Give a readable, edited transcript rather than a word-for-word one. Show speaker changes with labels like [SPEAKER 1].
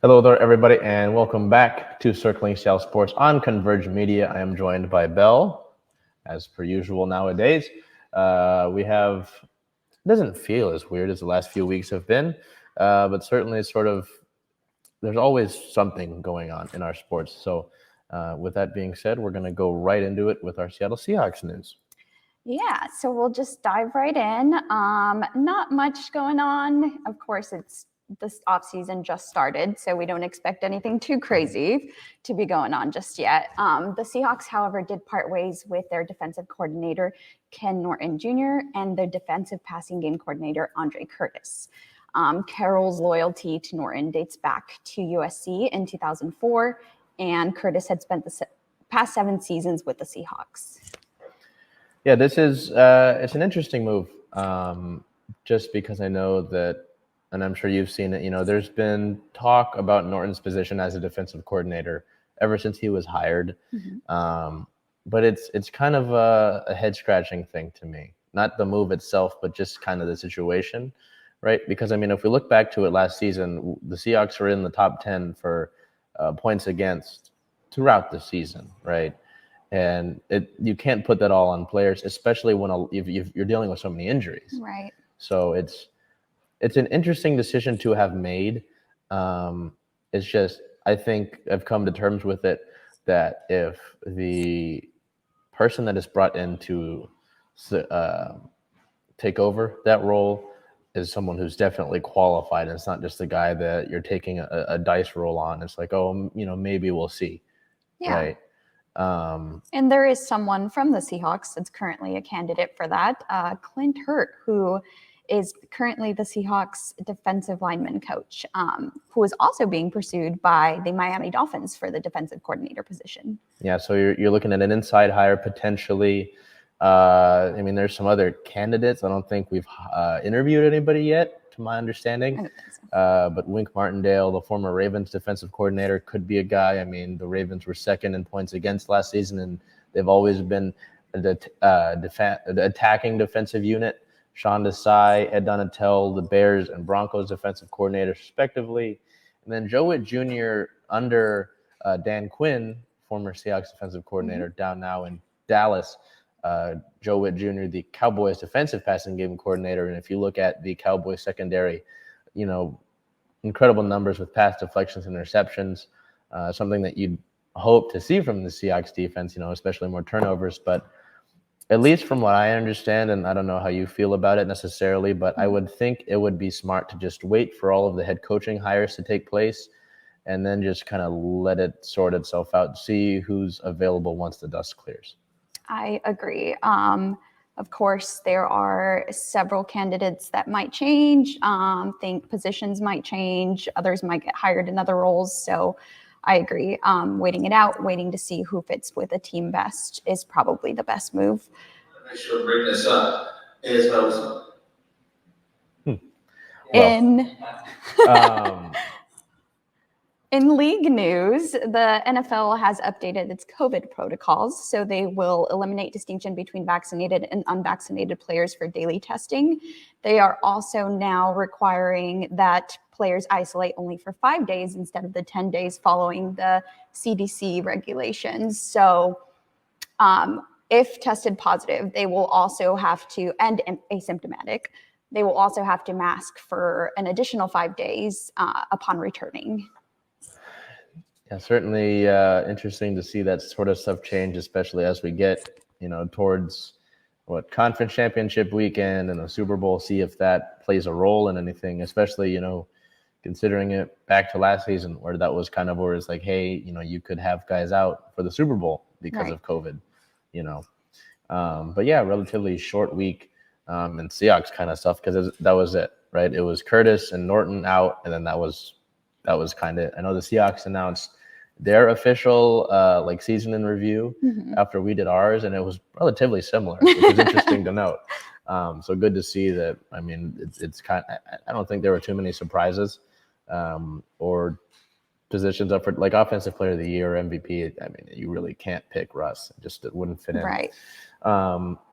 [SPEAKER 1] Hello there, everybody, and welcome back to Circling South Sports on Converge Media. I am joined by Bel, as per usual nowadays. We have, it doesn't feel as weird as the last few weeks have been, but certainly it's sort of, there's always something going on in our sports. So, with that being said, we're going to go right into it with our Seattle Seahawks news.
[SPEAKER 2] Yeah, so we'll just dive right in. Not much going on. Of course, it's this off season just started, so we don't expect anything too crazy to be going on just yet. The Seahawks, however, did part ways with their defensive coordinator, Ken Norton Jr., and their defensive passing game coordinator, Andre Curtis. Carroll's loyalty to Norton dates back to USC in 2004, and Curtis had spent the past 7 seasons with the Seahawks.
[SPEAKER 1] Yeah, this is it's an interesting move, just because I know that, and I'm sure you've seen it. There's been talk about Norton's position as a defensive coordinator ever since he was hired, but it's kind of a head scratching thing to me. Not the move itself, but just kind of the situation, right? Because I mean, if we look back to it last season, the Seahawks were in the top 10 for points against throughout the season, right? And you can't put that all on players, especially when if you're dealing with so many injuries.
[SPEAKER 2] Right.
[SPEAKER 1] So it's an interesting decision to have made. It's just, I think I've come to terms with it that if the person that is brought in to take over that role is someone who's definitely qualified, and it's not just the guy that you're taking a dice roll on. It's like, oh, maybe we'll see.
[SPEAKER 2] Yeah.
[SPEAKER 1] Right.
[SPEAKER 2] And there is someone from the Seahawks that's currently a candidate for that, Clint Hurt, who is currently the Seahawks defensive lineman coach, who is also being pursued by the Miami Dolphins for the defensive coordinator position.
[SPEAKER 1] Yeah, so you're looking at an inside hire potentially. I mean, there's some other candidates. I don't think we've interviewed anybody yet, to my understanding.
[SPEAKER 2] I don't think so.
[SPEAKER 1] But Wink Martindale, the former Ravens defensive coordinator, could be a guy. I mean, the Ravens were second in points against last season, and they've always been the attacking defensive unit. Sean Desai, Ed Donatel, the Bears and Broncos defensive coordinators, respectively. And then Joe Witt Jr. under Dan Quinn, former Seahawks defensive coordinator, down now in Dallas. Joe Witt Jr., the Cowboys defensive passing game coordinator. And if you look at the Cowboys secondary, incredible numbers with pass deflections and interceptions, something that you'd hope to see from the Seahawks defense, especially more turnovers. But at least from what I understand, and I don't know how you feel about it necessarily, but I would think it would be smart to just wait for all of the head coaching hires to take place and then just kind of let it sort itself out, see who's available once the dust clears.
[SPEAKER 2] I agree. Of course, there are several candidates that might change. Think positions might change. Others might get hired in other roles. So I agree. Waiting it out, waiting to see who fits with a team best is probably the best move.
[SPEAKER 3] Make sure to bring this up is well.
[SPEAKER 2] In league news, the NFL has updated its COVID protocols, so they will eliminate distinction between vaccinated and unvaccinated players for daily testing. They are also now requiring that players isolate only for 5 days instead of the 10 days following the CDC regulations. So if tested positive, they will also have to, and asymptomatic, they will also have to mask for an additional 5 days upon returning.
[SPEAKER 1] Yeah, certainly interesting to see that sort of stuff change, especially as we get, towards conference championship weekend and the Super Bowl, see if that plays a role in anything, especially, considering it back to last season where that was kind of where it's like, hey, you could have guys out for the Super Bowl because of COVID, but yeah, relatively short week and Seahawks kind of stuff because that was it, right? It was Curtis and Norton out, and then that was kind of, I know the Seahawks announced their official season in review after we did ours, and it was relatively similar, which is interesting to note. So good to see that. I mean, it's kind of, I don't think there were too many surprises or positions up for like offensive player of the year or MVP. I mean, you really can't pick Russ. It wouldn't fit in.
[SPEAKER 2] Right.